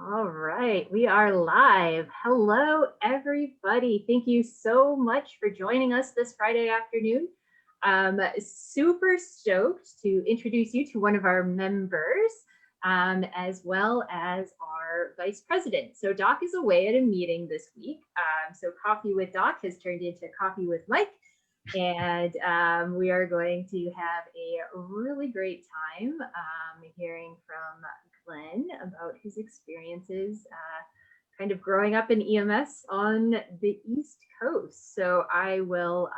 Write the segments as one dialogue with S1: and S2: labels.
S1: All right, we are live. Hello, everybody. Thank you so much for joining us this Friday afternoon. Super stoked to introduce you to one of our members, as well as our vice president. So Doc is away at a meeting this week. So Coffee with Doc has turned into Coffee with Mike. And we are going to have a really great time hearing from Glenn about his experiences kind of growing up in EMS on the East Coast. So I will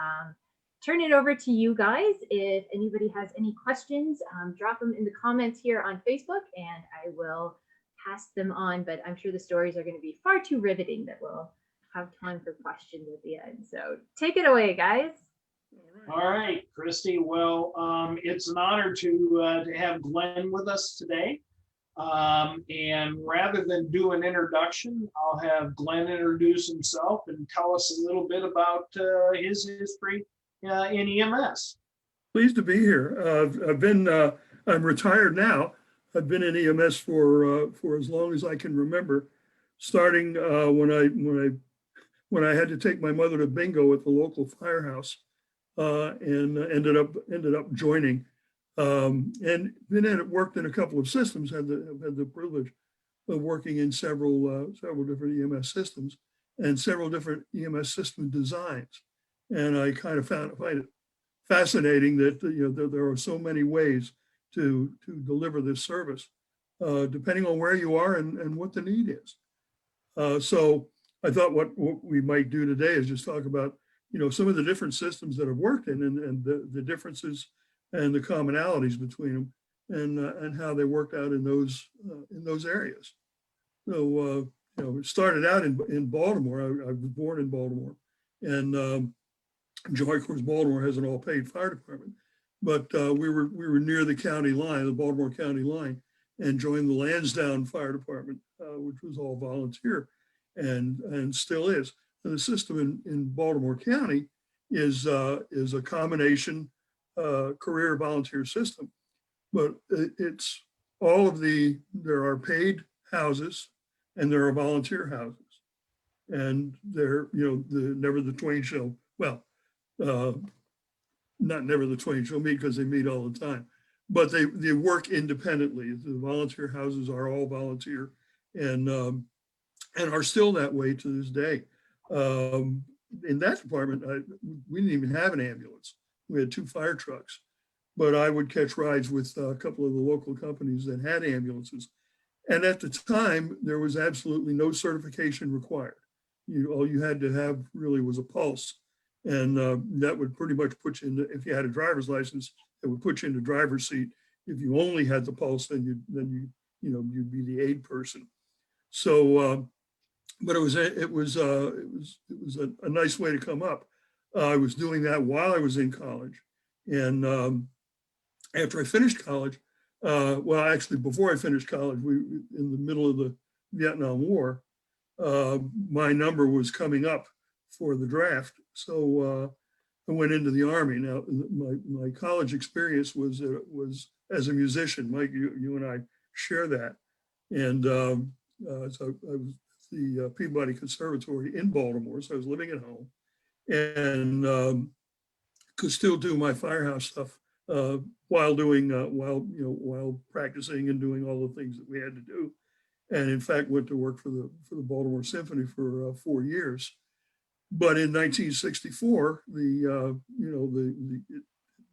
S1: turn it over to you guys. If anybody has any questions, drop them in the comments here on Facebook and I will pass them on. But I'm sure the stories are going to be far too riveting that we'll have time for questions at the end. So take it away, guys.
S2: All right, Christy. Well, it's an honor to have Glenn with us today. And rather than do an introduction, I'll have Glenn introduce himself and tell us a little bit about his history in EMS.
S3: Pleased to be here. I'm retired now. I've been in EMS for as long as I can remember, starting when I had to take my mother to bingo at the local firehouse. And ended up joining, and then worked in a couple of systems. Had the privilege of working in several different EMS systems and several different EMS system designs. And I kind of find it fascinating that there are so many ways to deliver this service, depending on where you are and what the need is. So I thought what we might do today is just talk about some of the different systems that I've worked in and the differences and the commonalities between them and how they worked out in those areas. So, it started out in Baltimore. I was born in Baltimore, and Joy, of course, Baltimore has an all-paid fire department, but we were near the county line, the Baltimore County line, and joined the Lansdowne Fire Department, which was all volunteer and still is. And the system in Baltimore County is a combination career volunteer system, but it's there are paid houses and there are volunteer houses, and they're never the twain shall not never the twain shall meet because they meet all the time, but they work independently. The volunteer houses are all volunteer and are still that way to this day. In that department, we didn't even have an ambulance. We had 2 fire trucks, but I would catch rides with a couple of the local companies that had ambulances. And at the time, there was absolutely no certification required. All you had to have really was a pulse. And that would pretty much put you in, if you had a driver's license, it would put you in the driver's seat. If you only had the pulse, then you'd be the aid person. So, but it was a nice way to come up. I was doing that while I was in college, and after I finished college, actually before I finished college, in the middle of the Vietnam War, my number was coming up for the draft, so I went into the Army. Now, my college experience was as a musician. Mike, you and I share that, and so I was the Peabody Conservatory in Baltimore, so I was living at home, and could still do my firehouse stuff while practicing and doing all the things that we had to do. And in fact, went to work for the Baltimore Symphony for 4 years. But in 1964, it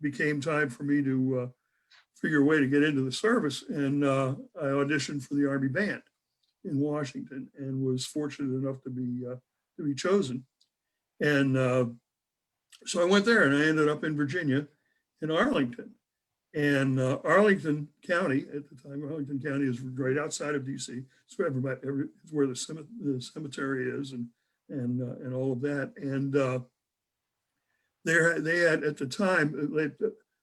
S3: became time for me to figure a way to get into the service, and I auditioned for the Army Band in Washington, and was fortunate enough to be chosen. And so I went there, and I ended up in Virginia, in Arlington. And Arlington County at the time, Arlington County is right outside of DC. It's where it's where the cemetery is, and all of that. And they had at the time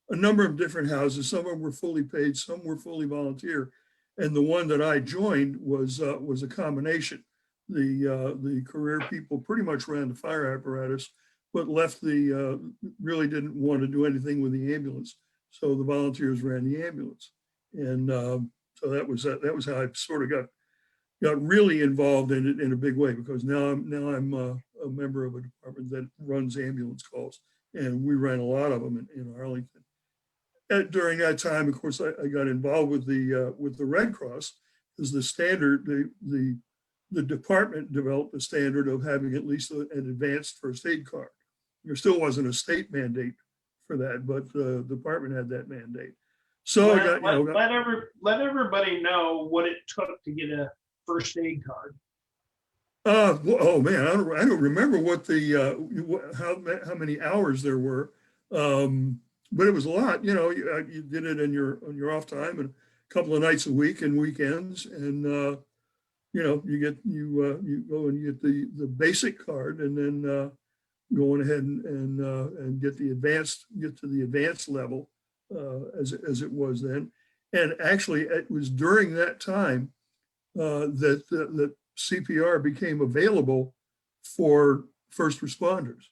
S3: a number of different houses. Some of them were fully paid, some were fully volunteer. And the one that I joined was a combination. The career people pretty much ran the fire apparatus, but really didn't want to do anything with the ambulance. So the volunteers ran the ambulance. And so that was how I sort of got really involved in it in a big way, because now I'm a member of a department that runs ambulance calls, and we ran a lot of them in Arlington. During that time, of course, I got involved with the Red Cross, because the standard, the department developed a standard of having at least an advanced first aid card. There still wasn't a state mandate for that, but the department had that mandate. So I got,
S2: let everybody know what it took to get a first aid card.
S3: Oh man, I don't remember what how many hours there were, but it was a lot. You did it on your off time, and a couple of nights a week and weekends, and you go and you get the basic card, and then going ahead and get to the advanced level, as it was then. And actually, it was during that time that CPR became available for first responders.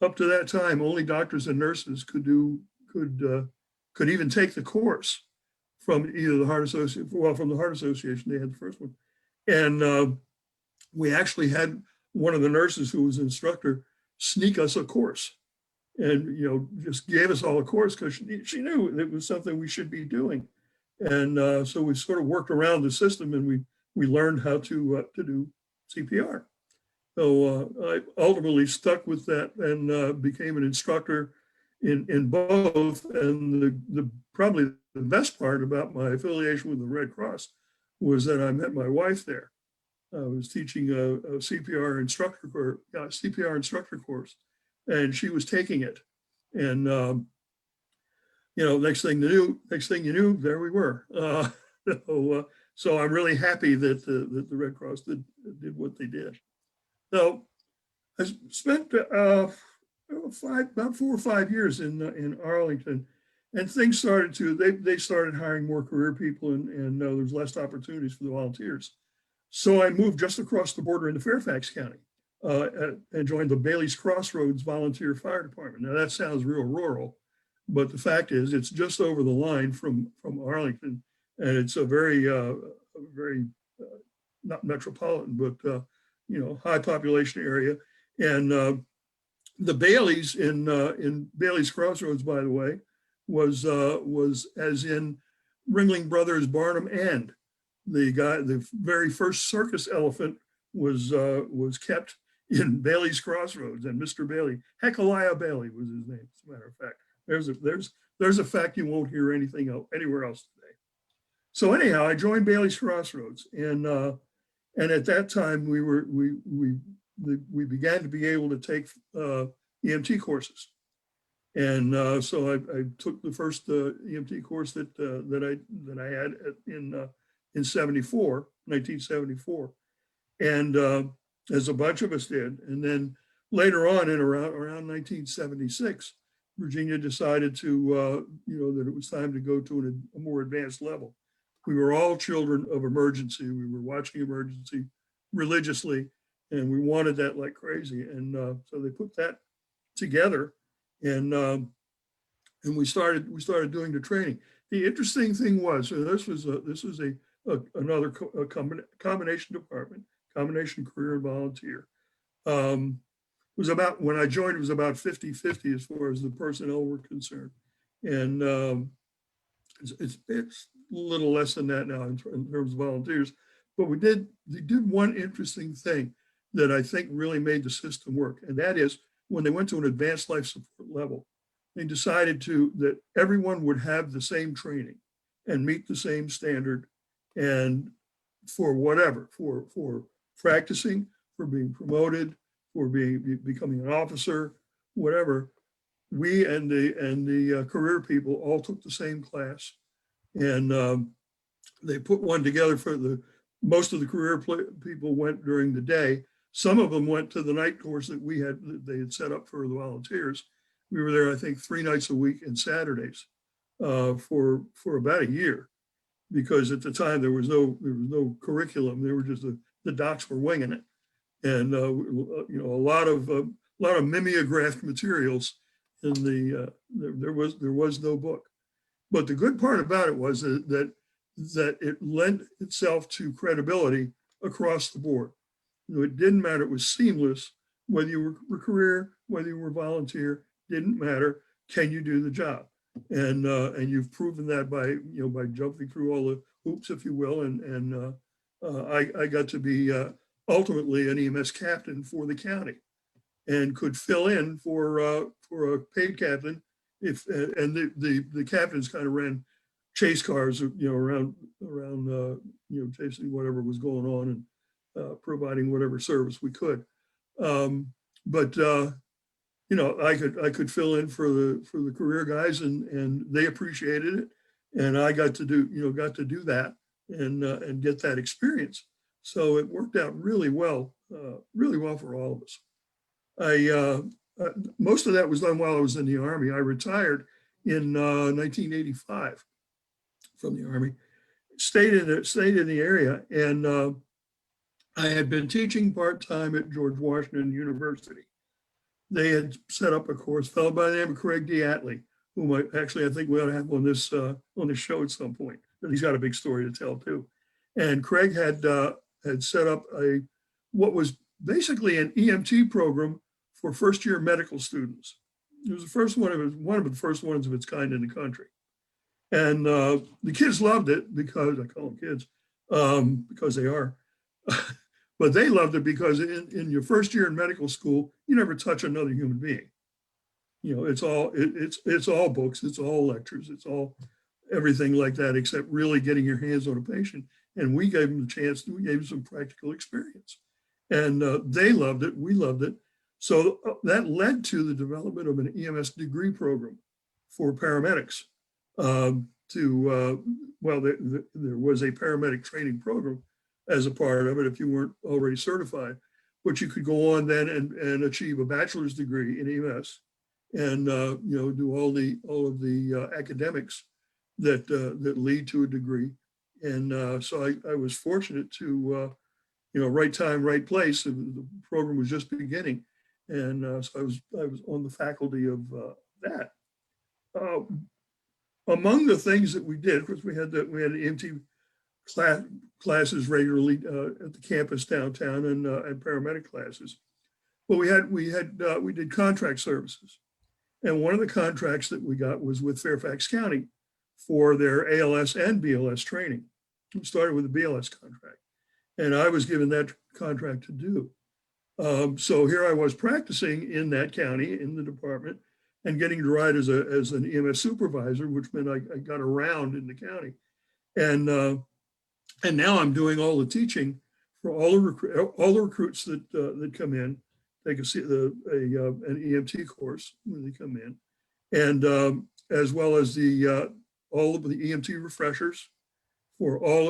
S3: Up to that time, only doctors and nurses could even take the course from either the Heart Association. Well, from the Heart Association, they had the first one, and we actually had one of the nurses who was an instructor sneak us a course, and just gave us all a course, because she knew it was something we should be doing, and so we sort of worked around the system, and we learned how to do CPR. So I ultimately stuck with that and became an instructor in both. And the probably the best part about my affiliation with the Red Cross was that I met my wife there. I was teaching a CPR instructor course, and she was taking it. And next thing you knew, there we were. So I'm really happy that the Red Cross did what they did. So I spent about 4 or 5 years in Arlington, and things started they started hiring more career people, and there was less opportunities for the volunteers. So I moved just across the border into Fairfax County and joined the Bailey's Crossroads Volunteer Fire Department. Now that sounds real rural, but the fact is it's just over the line from Arlington, and it's a very not metropolitan, but high population area. And the Baileys in Bailey's Crossroads, by the way, was as in Ringling Brothers Barnum End. The very first circus elephant was kept in Bailey's Crossroads, and Mr. Bailey, Hecaliah Bailey was his name, as a matter of fact. There's a fact you won't hear anywhere else today. So anyhow, I joined Bailey's Crossroads, and at that time we began to be able to take EMT courses, and so I took the first EMT course that I had in 1974, and as a bunch of us did. And then later on, in around 1976, Virginia decided to that it was time to go to a more advanced level. We were all children of emergency. We were watching emergency religiously, and we wanted that like crazy. And so they put that together, and we started doing the training. The interesting thing was, so this was another combination department, combination career and volunteer. Was about, when I joined, it was about 50-50 as far as the personnel were concerned, and it's a little less than that now in terms of volunteers. But they did one interesting thing that I think really made the system work, and that is when they went to an advanced life support level, they decided that everyone would have the same training and meet the same standard, and for whatever, for practicing, for being promoted, for becoming an officer, whatever, we and the career people all took the same class, and they put one together for most of the career people went during the day. Some of them went to the night course that they had set up for the volunteers. We were there, I think, 3 nights a week and Saturdays for about a year, because at the time there was no curriculum. They were just the docs were winging it, and a lot of mimeographed materials. In there was no book. But the good part about it was that it lent itself to credibility across the board. It didn't matter. It was seamless, whether you were career, whether you were volunteer, didn't matter. Can you do the job? And you've proven that by jumping through all the hoops, if you will. And I got to be ultimately an EMS captain for the county, and could fill in for a paid captain if and the captains kind of ran chase cars, around chasing whatever was going on and providing whatever service we could. But I could fill in for the career guys, and they appreciated it, and I got to do that and get that experience. So it worked out really well for all of us. Most of that was done while I was in the Army. I retired in 1985 from the Army, stayed in the area, and I had been teaching part-time at George Washington University. They had set up a course, a fellow by the name of Craig Diatley, whom I think we ought to have on this show at some point. But he's got a big story to tell too. And Craig had set up what was basically an EMT program for first-year medical students. It was one of the first ones of its kind in the country. And the kids loved it because, I call them kids, because they are. But they loved it because in your first year in medical school, you never touch another human being. It's all books, it's all lectures, it's all everything like that, except really getting your hands on a patient. And we gave them the chance, we gave them some practical experience. And they loved it, we loved it. So that led to the development of an EMS degree program for paramedics. There was a paramedic training program as a part of it if you weren't already certified, but you could go on then and achieve a bachelor's degree in EMS and do all of the academics that lead to a degree. And so I was fortunate to right time, right place. The program was just beginning, and so I was on the faculty of that. Among the things that we did, of course, we had EMT classes regularly at the campus downtown, and paramedic classes. But we did contract services, and one of the contracts that we got was with Fairfax County for their ALS and BLS training. We started with a BLS contract, and I was given that contract to do. So here I was practicing in that county, in the department, and getting to ride as an EMS supervisor, which meant I got around in the county. And now I'm doing all the teaching for all the recruits that come in. They can see an EMT course when they come in, and as well as all of the EMT refreshers for all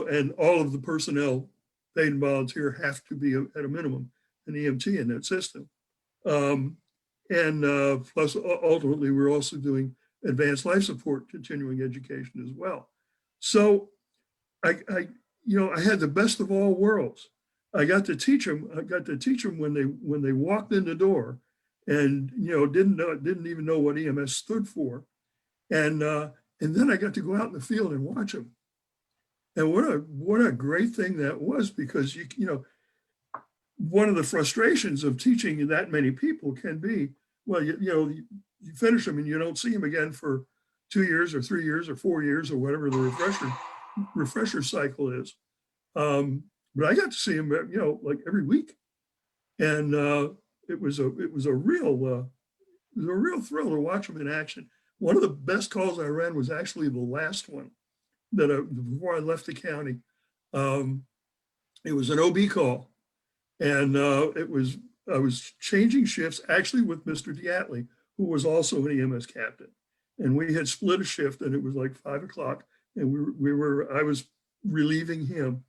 S3: of the personnel, paid and volunteer, have to be at a minimum an EMT in that system. Plus, ultimately, we're also doing advanced life support continuing education as well. So I had the best of all worlds. I got to teach them when they walked in the door, and didn't even know what EMS stood for, and then I got to go out in the field and watch them. And what a great thing that was, because one of the frustrations of teaching that many people can be, well, you finish them and you don't see them again for 2 years or 3 years or 4 years or whatever the refresher cycle is. But I got to see them, like every week, and it was a real thrill to watch them in action. One of the best calls I ran was actually the last one before I left the county. It was an OB call, and I was changing shifts actually with Mr. Diatley, who was also an EMS captain, and we had split a shift, and it was like 5 o'clock, and I was relieving him,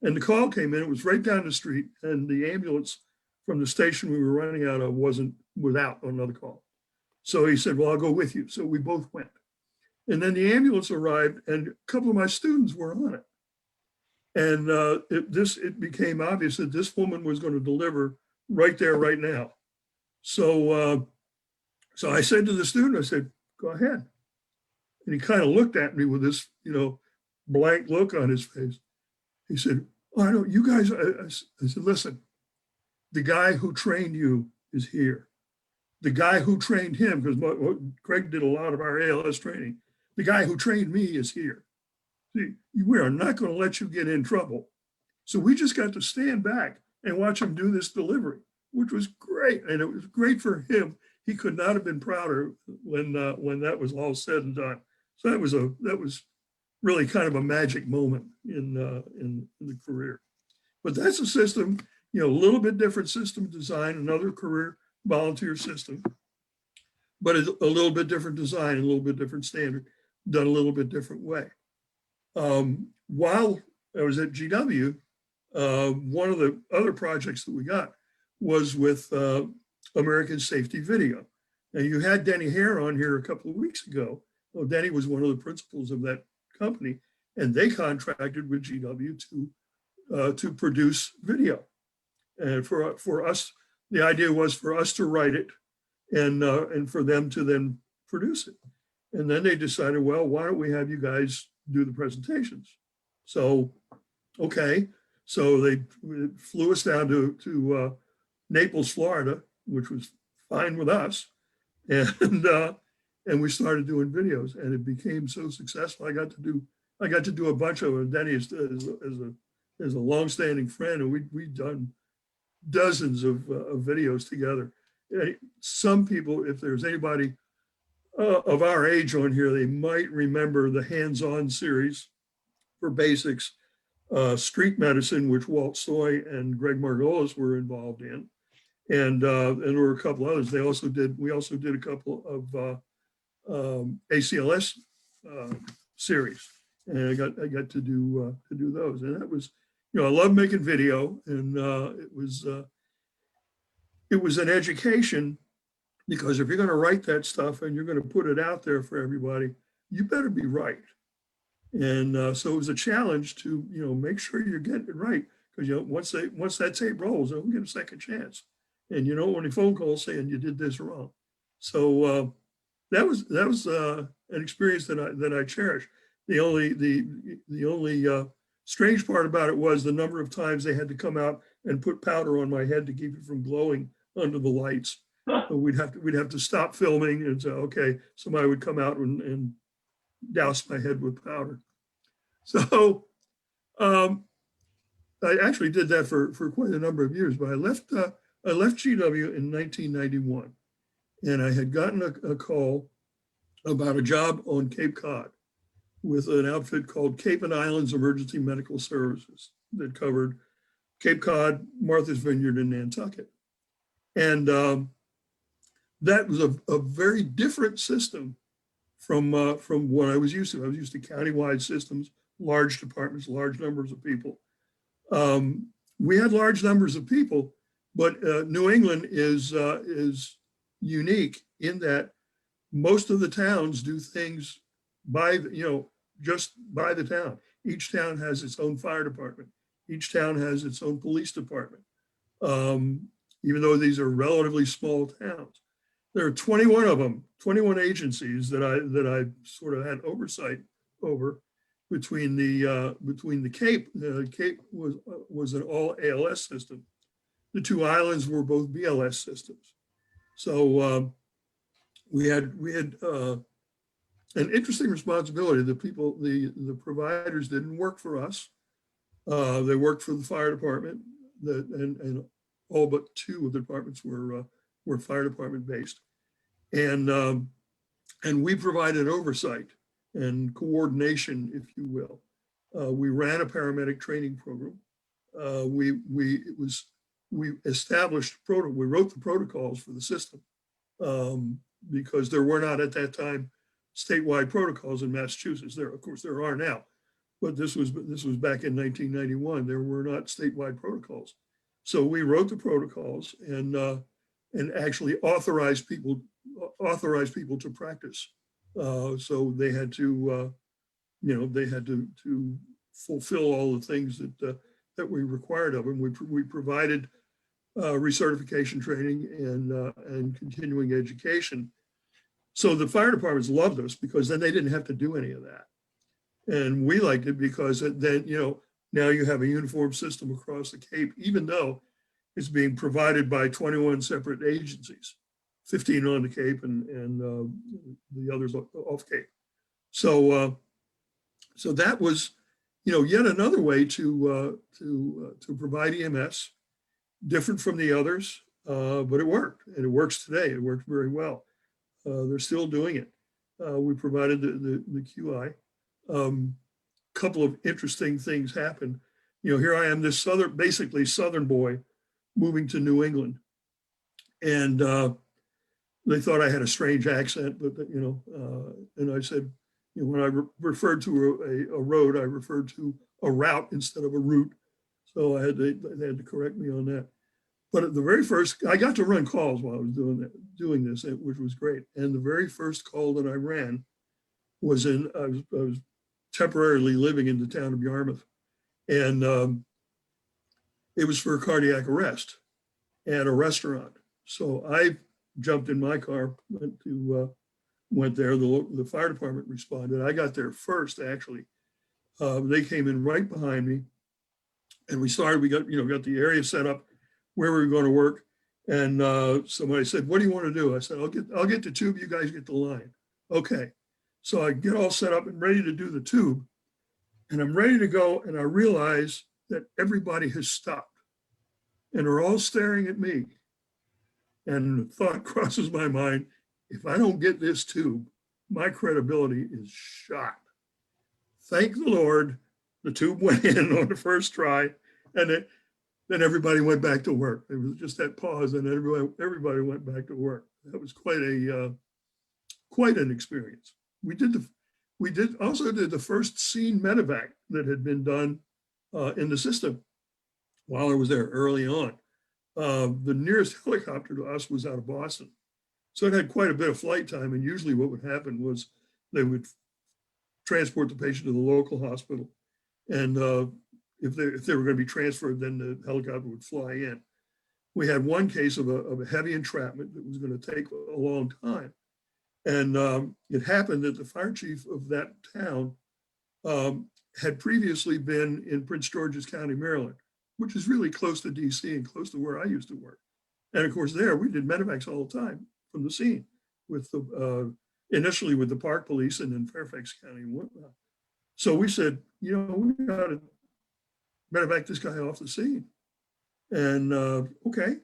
S3: and the call came in. It was right down the street, and the ambulance from the station we were running out of was out on another call. So he said, well, I'll go with you. So we both went. And then the ambulance arrived, and a couple of my students were on it. And it became obvious that this woman was going to deliver right there, right now. So I said to the student, I said, go ahead. And he kind of looked at me with this, blank look on his face. He said, Oh, I know, you guys, I said, listen, the guy who trained you is here. The guy who trained him, because Craig did a lot of our ALS training, the guy who trained me is here. See, we are not going to let you get in trouble. So we just got to stand back and watch him do this delivery, which was great. And it was great for him. He could not have been prouder when that was all said and done. So that was really kind of a magic moment in the career. But that's a system, a little bit different system design, another career volunteer system, but a little bit different design, a little bit different standard, done a little bit different way. While I was at GW, one of the other projects that we got was with American Safety Video. Now, you had Denny Hare on here a couple of weeks ago. Well, Denny was one of the principals of that company, and they contracted with GW to produce video. And for us, the idea was for us to write it and for them to then produce it. And then they decided, well, why don't we have you guys do the presentations? So, okay. So they flew us down to Naples, Florida, which was fine with us. And we started doing videos, and it became so successful. I got to do a bunch of them. Denny is a longstanding friend, and we've done dozens of videos together. Some people, if there's anybody of our age on here, they might remember the Hands-On series for basics, Street Medicine, which Walt Soy and Greg Margolis were involved in, and there were a couple others. We also did a couple of ACLS series, and I got to do those, and that was, I love making video, and it was an education, because if you're going to write that stuff and you're going to put it out there for everybody, you better be right. And so it was a challenge to, make sure you're getting it right, because, once that tape rolls, they'll get a second chance. And you don't want any phone calls saying you did this wrong. So that was an experience that I cherish. The only strange part about it was the number of times they had to come out and put powder on my head to keep it from glowing under the lights. So we'd have to stop filming and say, okay, somebody would come out and douse my head with powder. So I actually did that for quite a number of years, but I left GW in 1991, and I had gotten a call about a job on Cape Cod with an outfit called Cape and Islands Emergency Medical Services that covered Cape Cod, Martha's Vineyard, and Nantucket. And that was a very different system from what I was used to. I was used to countywide systems, large departments, large numbers of people. We had large numbers of people, but New England is unique in that most of the towns do things just by the town. Each town has its own fire department. Each town has its own police department. Even though these are relatively small towns. There are 21 of them, 21 agencies that I sort of had oversight over between the Cape. The Cape was an all ALS system. The two islands were both BLS systems. So we had an interesting responsibility. The providers didn't work for us. They worked for the fire department, and all but two of the departments were fire department based. And we provided oversight and coordination, if you will. We ran a paramedic training program. We established we wrote the protocols for the system because there were not at that time statewide protocols in Massachusetts. Of course, there are now, but this was back in 1991. There were not statewide protocols. So we wrote the protocols and actually authorized people to practice. So they had to, to fulfill all the things that we required of them. We provided recertification training and continuing education. So the fire departments loved us because then they didn't have to do any of that. And we liked it because then, Now you have a uniform system across the Cape, even though it's being provided by 21 separate agencies, 15 on the Cape and the others off Cape. So so that was, yet another way to provide EMS, different from the others, but it worked, and it works today. It works very well. They're still doing it. We provided the QI. Couple of interesting things happened. Here I am, this basically Southern boy moving to New England. And they thought I had a strange accent, but and I said, when I referred to a road, I referred to a route instead of a route. So they had to correct me on that. But at the very first, I got to run calls while I was doing this, which was great. And the very first call that I ran was I was temporarily living in the town of Yarmouth. And it was for a cardiac arrest at a restaurant. So I jumped in my car, went there. The fire department responded. I got there first, actually. They came in right behind me, and we got the area set up where we were going to work. And somebody said, "What do you want to do?" I said, "I'll get the tube. You guys get the line." Okay. So I get all set up and ready to do the tube, and I'm ready to go, and I realize that everybody has stopped, and they're all staring at me. And the thought crosses my mind, if I don't get this tube, my credibility is shot. Thank the Lord, the tube went in on the first try, and then everybody went back to work. It was just that pause, and everybody went back to work. That was quite an experience. We also did the first scene medevac that had been done in the system while I was there early on. The nearest helicopter to us was out of Boston. So it had quite a bit of flight time. And usually what would happen was they would transport the patient to the local hospital. And if they were going to be transferred, then the helicopter would fly in. We had one case of a heavy entrapment that was going to take a long time. And it happened that the fire chief of that town had previously been in Prince George's County, Maryland, which is really close to DC and close to where I used to work. And of course, there we did medevacs all the time from the scene, with initially with the Park Police and then Fairfax County and whatnot. So we said, we got to medevac this guy off the scene. And okay,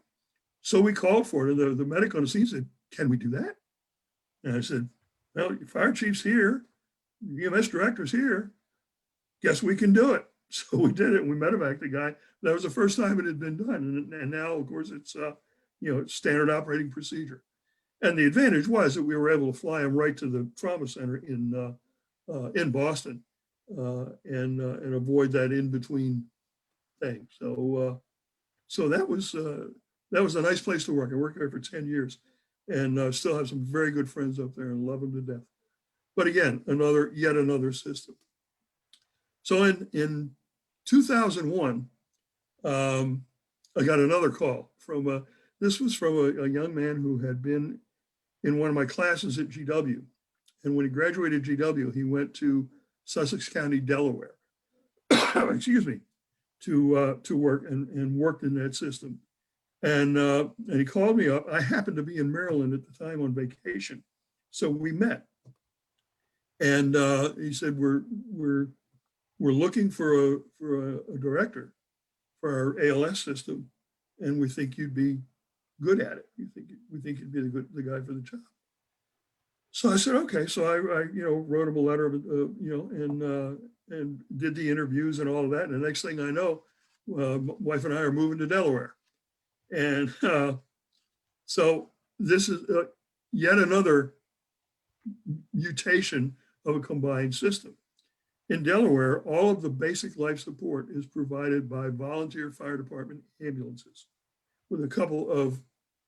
S3: so we called for it. And the medic on the scene said, "Can we do that?" And I said, "Well, your fire chief's here, your EMS director's here. Guess we can do it." So we did it, and we medevaced the guy. That was the first time it had been done. And now, of course, it's it's standard operating procedure. And the advantage was that we were able to fly him right to the trauma center in Boston and avoid that in between thing. So that was a nice place to work. I worked there for 10 years, and still have some very good friends up there and love them to death. But again, yet another system. So in 2001, I got another call from this was from a young man who had been in one of my classes at GW. And when he graduated GW, he went to Sussex County, Delaware, excuse me, to work and worked in that system. And he called me up. I happened to be in Maryland at the time on vacation. So we met. And he said, we're looking for a director for our ALS system, and we think you'd be good at it. We think you'd be the guy for the job. So I said, okay. So I wrote him a letter, and did the interviews and all of that. And the next thing I know, my wife and I are moving to Delaware. And so this is yet another mutation of a combined system. In Delaware, all of the basic life support is provided by volunteer fire department ambulances, with a couple of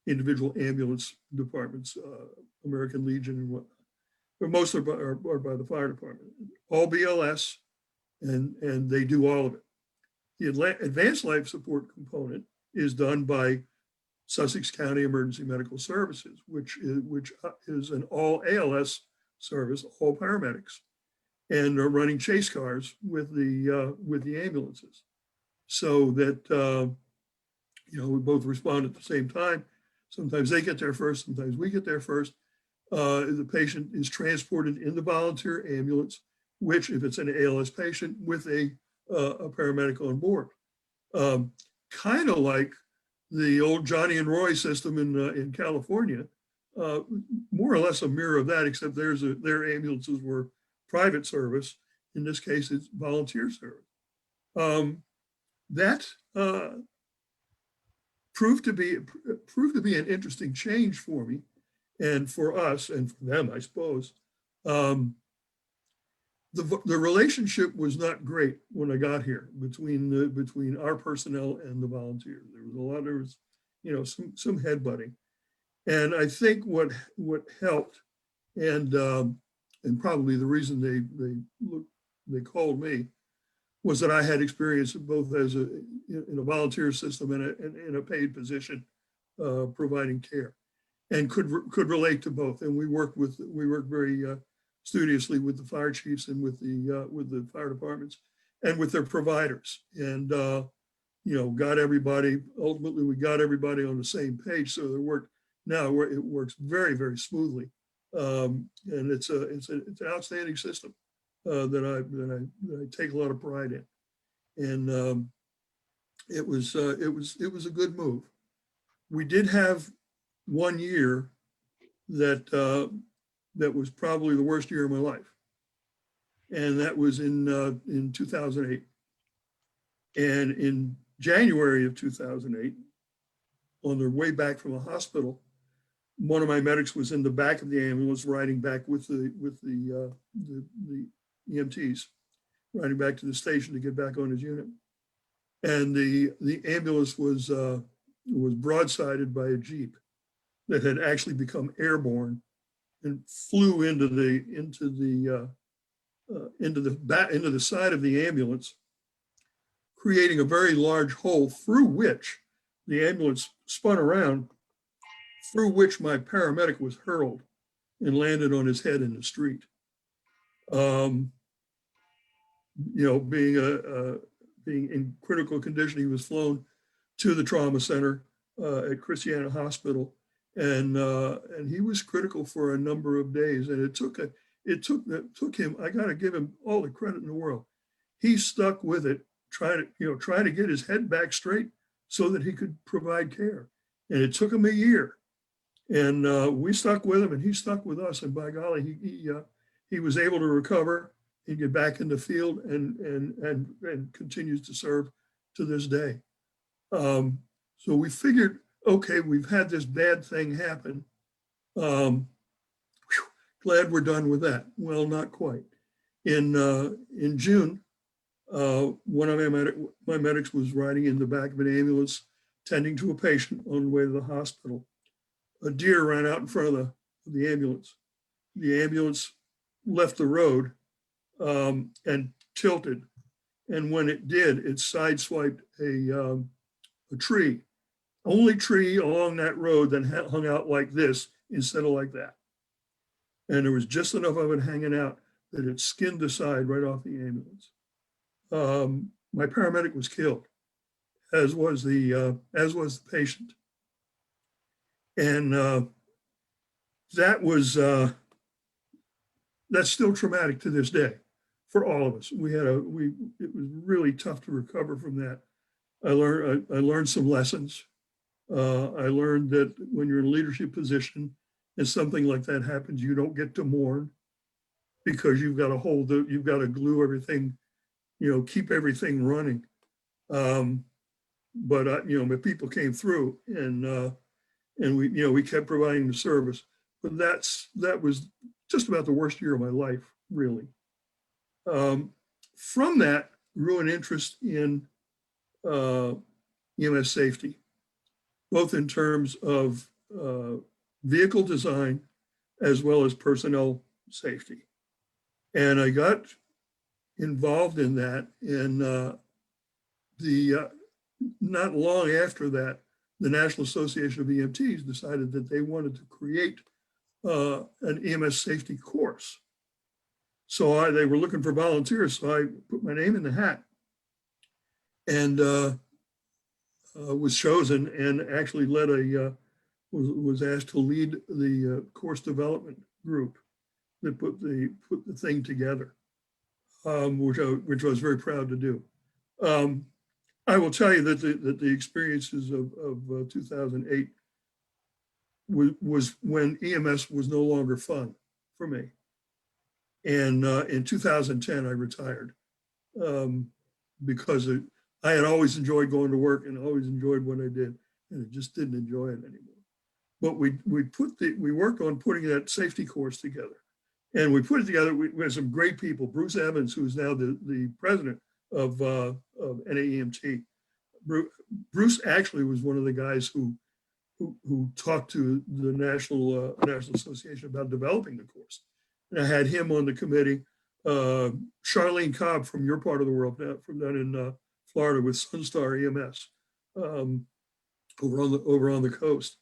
S3: individual ambulance departments, American Legion and whatnot. But most are by the fire department, all BLS, and they do all of it. The advanced life support component is done by Sussex County Emergency Medical Services, which is an all ALS service, all paramedics. and are running chase cars with the ambulances, so that we both respond at the same time. Sometimes they get there first, sometimes we get there first. The patient is transported in the volunteer ambulance, which, if it's an ALS patient, with a paramedic on board. Kind of like the old Johnny and Roy system in California, more or less a mirror of that, except their ambulances were private service. In this case, it's volunteer service. That proved to be an interesting change for me, and for us, and for them, I suppose. The relationship was not great when I got here between our personnel and the volunteers. There was some headbutting, and I think what helped, and probably the reason they called me, was that I had experience both as in a volunteer system and in a paid position, providing care, and could relate to both. And we worked very studiously with the fire chiefs and with the fire departments and with their providers, and ultimately we got everybody on the same page. So it works very, very smoothly, and it's an outstanding system that I take a lot of pride in, and it was a good move. We did have one year that was probably the worst year of my life, and that was in 2008. And in January of 2008, on their way back from the hospital, one of my medics was in the back of the ambulance riding back with the EMTs, riding back to the station to get back on his unit. And the ambulance was broadsided by a Jeep that had actually become airborne and flew into the side of the ambulance, creating a very large hole through which the ambulance spun around, through which my paramedic was hurled and landed on his head in the street. Being in critical condition, he was flown to the trauma center at Christiana Hospital, and he was critical for a number of days. And it took him. I got to give him all the credit in the world. He stuck with it, trying to get his head back straight so that he could provide care. And it took him a year, and we stuck with him, and he stuck with us. And by golly, he was able to recover and get back in the field, and continues to serve to this day. So we figured, okay, we've had this bad thing happen. Glad we're done with that. Well, not quite. In June, one of my medics was riding in the back of an ambulance, tending to a patient on the way to the hospital. A deer ran out in front of the ambulance. The ambulance left the road and tilted. And when it did, it sideswiped a tree. Only tree along that road that hung out like this instead of like that. And there was just enough of it hanging out that it skinned the side right off the ambulance. My paramedic was killed, as was the patient. And that's still traumatic to this day for all of us. It was really tough to recover from that. I learned some lessons. I learned that when you're in a leadership position and something like that happens, you don't get to mourn, because you've got to glue everything, keep everything running. But people came through, and we kept providing the service. But that was just about the worst year of my life, really. From that grew an interest in EMS safety, both in terms of vehicle design as well as personnel safety. And I got involved in that, and not long after that, the National Association of EMTs decided that they wanted to create an EMS safety course. So they were looking for volunteers. So I put my name in the hat and was chosen and actually led was asked to lead the course development group that put the thing together, which I was very proud to do. I will tell you that the experiences of 2008 was when EMS was no longer fun for me. And in 2010, I retired because I had always enjoyed going to work and always enjoyed what I did, and I just didn't enjoy it anymore. But we worked on putting that safety course together, and we put it together. We had some great people. Bruce Evans, who's now the president of NEMT. Bruce actually was one of the guys who talked to the National Association about developing the course. And I had him on the committee. Charlene Cobb from your part of the world, from down in Florida with Sunstar EMS, over on the coast.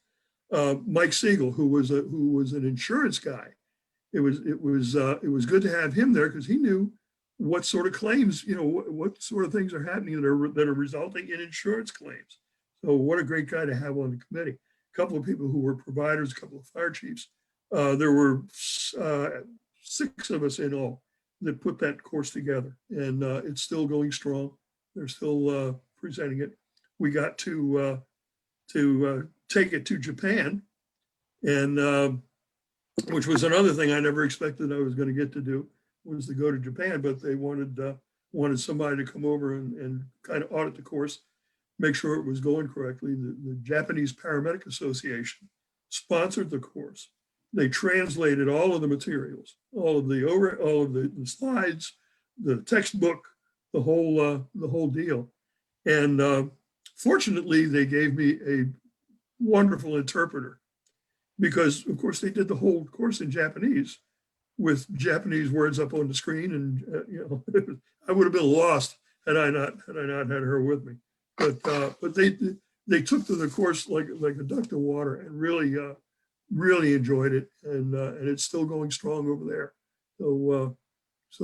S3: Mike Siegel, who was an insurance guy. It was good to have him there because he knew what sort of claims, what sort of things are happening that are resulting in insurance claims. So what a great guy to have on the committee. A couple of people who were providers, a couple of fire chiefs. There were 6 of us in all that put that course together, and it's still going strong. They're still presenting it. We got to take it to Japan, and which was another thing I never expected I was going to get to do, was to go to Japan, but they wanted somebody to come over and kind of audit the course, make sure it was going correctly. The Japanese Paramedic Association sponsored the course. They translated all of the materials, all of the slides, the textbook, the whole deal. And fortunately, they gave me a wonderful interpreter because, of course, they did the whole course in Japanese with Japanese words up on the screen, and I would have been lost had I not had her with me. But they took to the course like a duck to water and really enjoyed it, and it's still going strong over there. So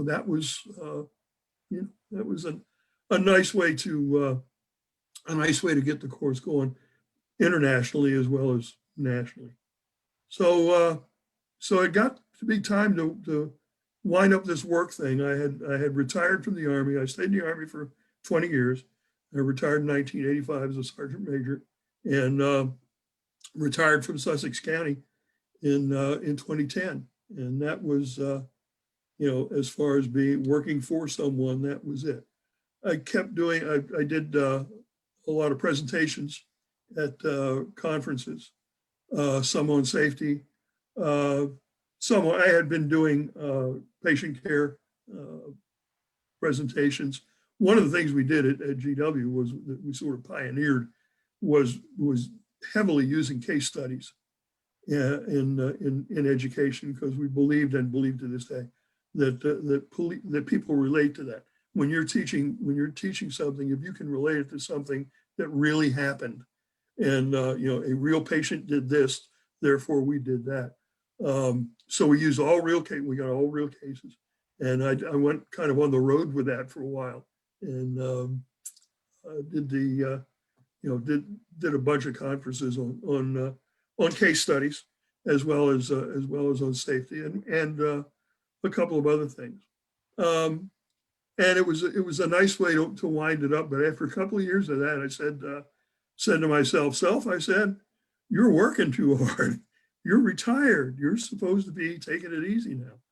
S3: that was that was a nice way to get the course going internationally as well as nationally. So it got to be time to wind up this work thing. I had retired from the Army. I stayed in the Army for 20 years. I retired in 1985 as a sergeant major, and retired from Sussex County in 2010. And that was, as far as working for someone, that was it. I kept doing. I did a lot of presentations at conferences, some on safety. I had been doing patient care presentations. One of the things we did at GW was that we sort of pioneered was heavily using case studies in education, because we believe to this day that people relate to that. When you're teaching something, if you can relate it to something that really happened, and a real patient did this, therefore we did that. So we used all real cases. We got all real cases, and I went kind of on the road with that for a while, and did a bunch of conferences on case studies, as well as on safety, and a couple of other things. And it was a nice way to wind it up. But after a couple of years of that, I said to myself, I said, "You're working too hard. You're retired. You're supposed to be taking it easy now."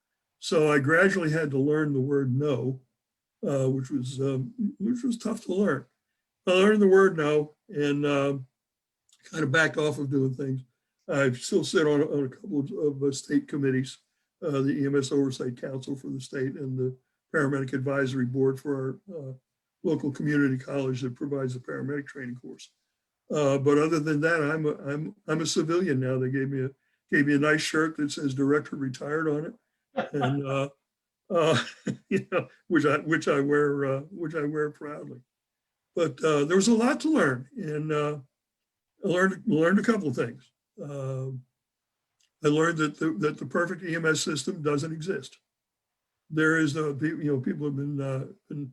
S3: So I gradually had to learn the word no, which was tough to learn. I learned the word no, and kind of backed off of doing things. I still sit on a couple of state committees, the EMS Oversight Council for the state, and the Paramedic Advisory Board for our local community college that provides the paramedic training course. But other than that, I'm a civilian now. They gave me a nice shirt that says "Director Retired" on it, and which I wear proudly. But there was a lot to learn, and I learned a couple of things. I learned that the perfect EMS system doesn't exist. There is no, people have been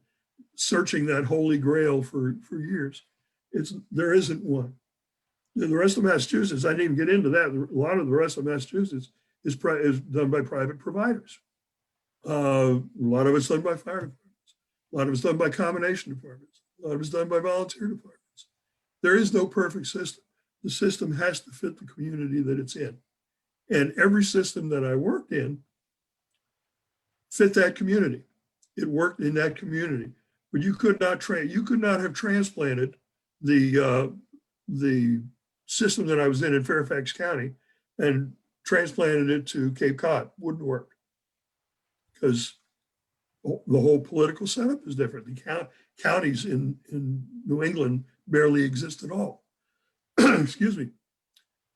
S3: searching that holy grail for years. There isn't one. The rest of Massachusetts, I didn't even get into that. A lot of the rest of Massachusetts is done by private providers. A lot of it's done by fire departments. A lot of it's done by combination departments. A lot of it's done by volunteer departments. There is no perfect system. The system has to fit the community that it's in. And every system that I worked in fit that community. It worked in that community. But you could not have transplanted the system that I was in Fairfax County and transplanted it to Cape Cod. Wouldn't work, because the whole political setup is different. The counties in New England barely exist at all. Excuse me.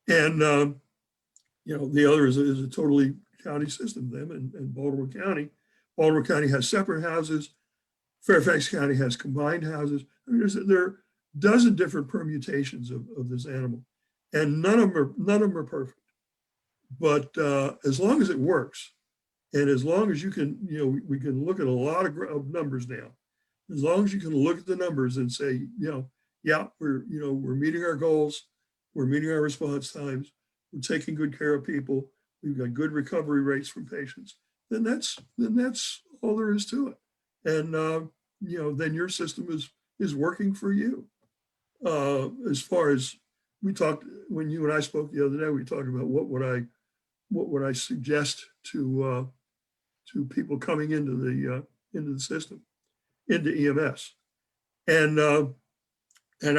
S3: And the other is a totally county system. Them and Baltimore County. Baltimore County has separate houses. Fairfax County has combined houses. I mean, there are a dozen different permutations of this animal, and none of them are perfect. But as long as it works, and as long as you can, we can look at a lot of numbers now. As long as you can look at the numbers and say, yeah, we're meeting our goals, we're meeting our response times, we're taking good care of people, we've got good recovery rates from patients, then that's all there is to it. And then your system is working for you. As far as we talked, when you and I spoke the other day, we talked about what would I suggest to people coming into the system, into EMS, and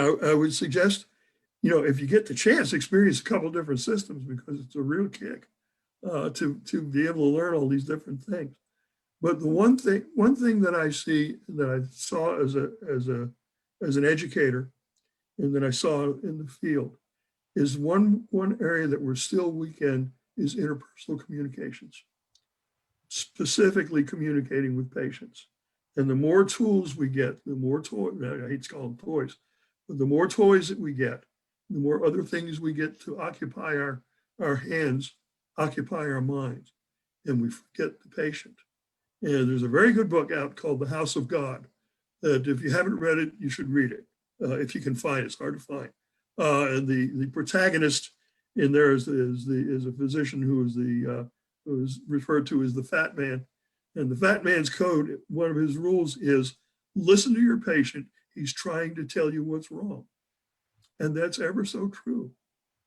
S3: I would suggest, if you get the chance, experience a couple different systems, because it's a real kick to be able to learn all these different things. But the one thing that I see, that I saw as an educator, and that I saw in the field, is one area that we're still weak in is interpersonal communications, specifically communicating with patients. And the more tools we get, the more toys, I hate to call them toys, but the more toys that we get, the more other things we get to occupy our hands, occupy our minds, and we forget the patient. And there's a very good book out called The House of God, that if you haven't read it, you should read it. If you can find it, it's hard to find. And the protagonist in there is a physician who is referred to as the fat man. And the fat man's code, one of his rules is listen to your patient. He's trying to tell you what's wrong. And that's ever so true.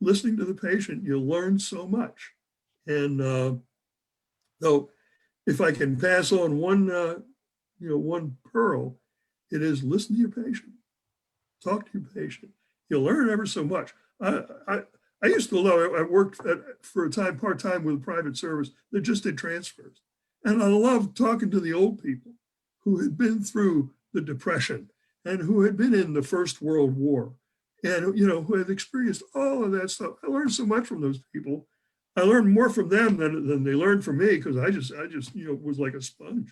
S3: Listening to the patient, you'll learn so much. And so if I can pass on one pearl, it is listen to your patient. Talk to your patient. You'll learn ever so much. I used to love, I worked for a time, part-time with a private service that just did transfers. And I loved talking to the old people who had been through the Depression and who had been in the First World War and, who had experienced all of that stuff. I learned so much from those people. I learned more from them than they learned from me, because I just was like a sponge.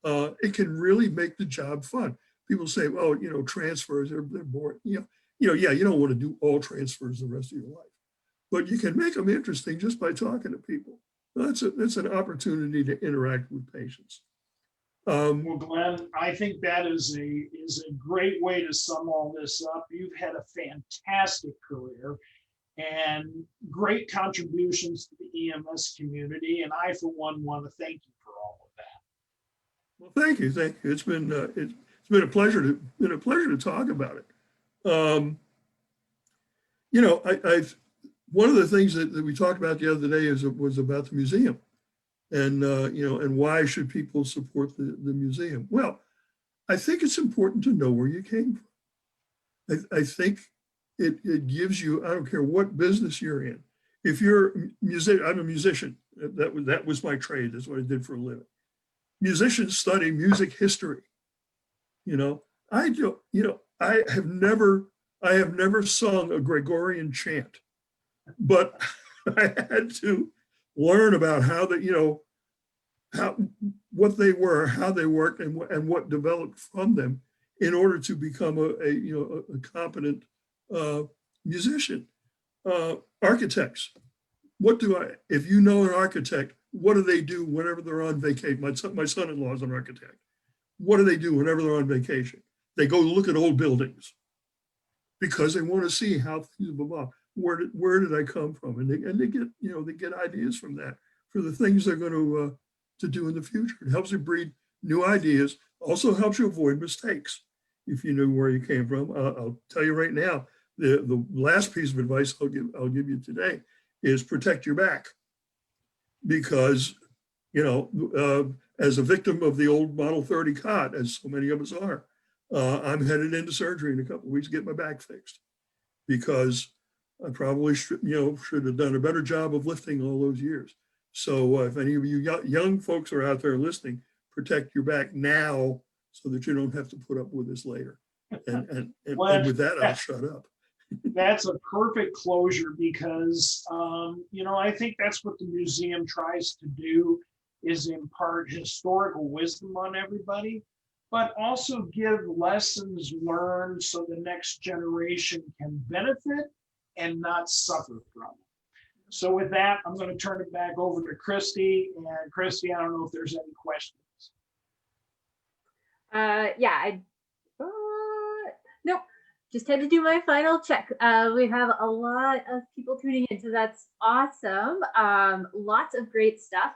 S3: It can really make the job fun. People say, well, transfers, they're boring. Yeah, you don't want to do all transfers the rest of your life, but you can make them interesting just by talking to people. That's an opportunity to interact with patients.
S2: Well, Glenn, I think that is a great way to sum all this up. You've had a fantastic career and great contributions to the EMS community, and I, for one, want to thank you for all of that.
S3: Well, thank you. It's been a pleasure to talk about it. I've one of the things that we talked about the other day was about the museum, and and why should people support the museum? Well, I think it's important to know where you came from. I think it gives you, I don't care what business you're in. If you're I'm a musician. That was my trade. That's what I did for a living. Musicians study music history. I have never sung a Gregorian chant, but I had to learn about what they were, how they worked, and what developed from them in order to become a competent musician. Architects, if you know an architect, what do they do whenever they're on vacation? My son-in-law is an architect. What do they do whenever they're on vacation? They go look at old buildings because they want to see how things have evolved. Where did I come from? And they get, they get ideas from that for the things they're going to do in the future. It helps you breed new ideas. Also helps you avoid mistakes if you know where you came from. I'll tell you right now, the last piece of advice I'll give you today is protect your back, because as a victim of the old Model 30 cot, as so many of us are, I'm headed into surgery in a couple of weeks to get my back fixed, because I probably should have done a better job of lifting all those years. So if any of you young folks are out there listening, protect your back now so that you don't have to put up with this later. And with that, I'll shut up.
S2: That's a perfect closure, because, I think that's what the museum tries to do, is impart historical wisdom on everybody, but also give lessons learned so the next generation can benefit and not suffer from it. So with that, I'm going to turn it back over to Christy. And Christy, I don't know if there's any questions.
S1: Nope. Just had to do my final check. We have a lot of people tuning in, so that's awesome. Lots of great stuff.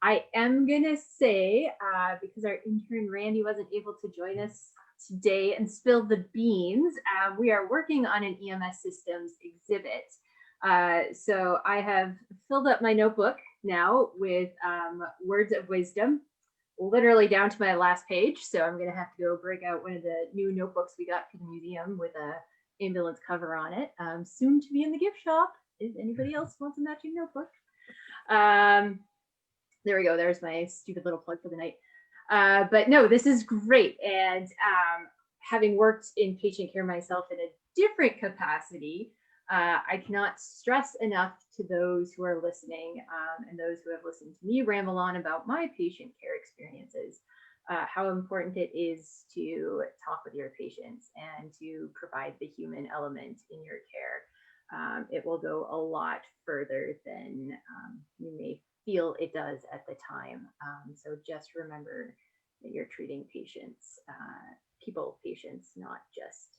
S1: I am gonna say, because our intern Randy wasn't able to join us today and spill the beans, we are working on an EMS systems exhibit. So I have filled up my notebook now with words of wisdom, literally down to my last page. So I'm going to have to go break out one of the new notebooks we got for the museum with a ambulance cover on it, soon to be in the gift shop if anybody else wants a matching notebook. There we go. There's my stupid little plug for the night. But no, this is great. And having worked in patient care myself in a different capacity, I cannot stress enough to those who are listening and those who have listened to me ramble on about my patient care experiences, how important it is to talk with your patients and to provide the human element in your care. It will go a lot further than you may feel it does at the time. So just remember that you're treating patients, patients, not just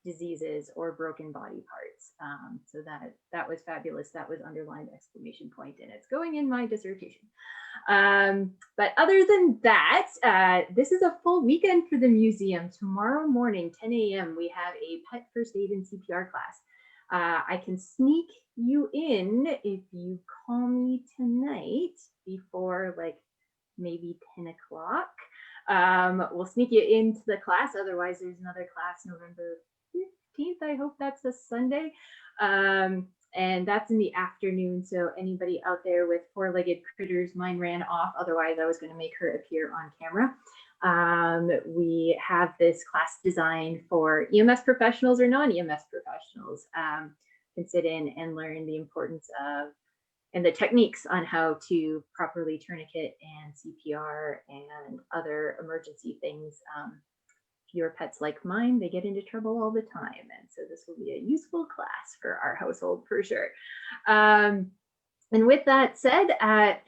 S1: diseases or broken body parts. So that was fabulous. That was underlined exclamation point, and it's going in my dissertation. But other than that, this is a full weekend for the museum. Tomorrow morning, 10 a.m., we have a pet first aid and CPR class. I can sneak you in if you call me tonight before maybe 10 o'clock. We'll sneak you into the class. Otherwise, there's another class November 15th. I hope that's a Sunday. And that's in the afternoon. So anybody out there with four-legged critters, mine ran off. Otherwise, I was going to make her appear on camera. We have this class designed for EMS professionals or non-EMS professionals. Can sit in and learn the importance of and the techniques on how to properly tourniquet and CPR and other emergency things. If your pet's like mine, they get into trouble all the time. And so this will be a useful class for our household for sure. And with that said,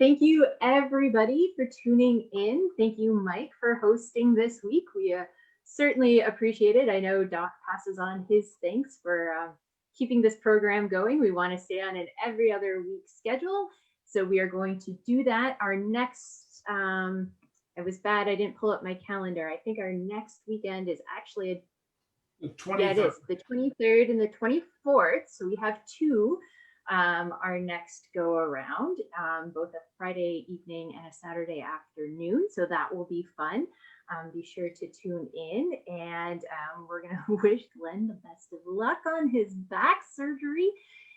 S1: thank you everybody for tuning in. Thank you, Mike, for hosting this week. We certainly appreciate it. I know Doc passes on his thanks for keeping this program going. We want to stay on an every other week schedule. So we are going to do that. Our next, it was bad, I didn't pull up my calendar. I think our next weekend is actually
S2: the 23rd.
S1: Yeah, it is the 23rd and the 24th. So we have two, our next go around, both a Friday evening and a Saturday afternoon. So that will be fun. Be sure to tune in, and we're going to wish Glenn the best of luck on his back surgery.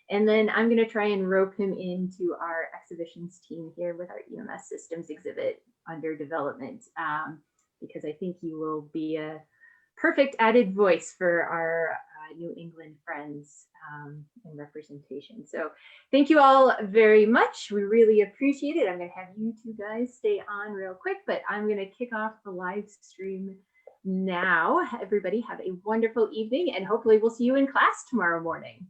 S1: And then I'm going to try and rope him into our exhibitions team here with our EMS systems exhibit under development, because I think you will be a perfect added voice for our New England friends and representation. So thank you all very much. We really appreciate it. I'm going to have you two guys stay on real quick, but I'm going to kick off the live stream now. Everybody have a wonderful evening, and hopefully we'll see you in class tomorrow morning.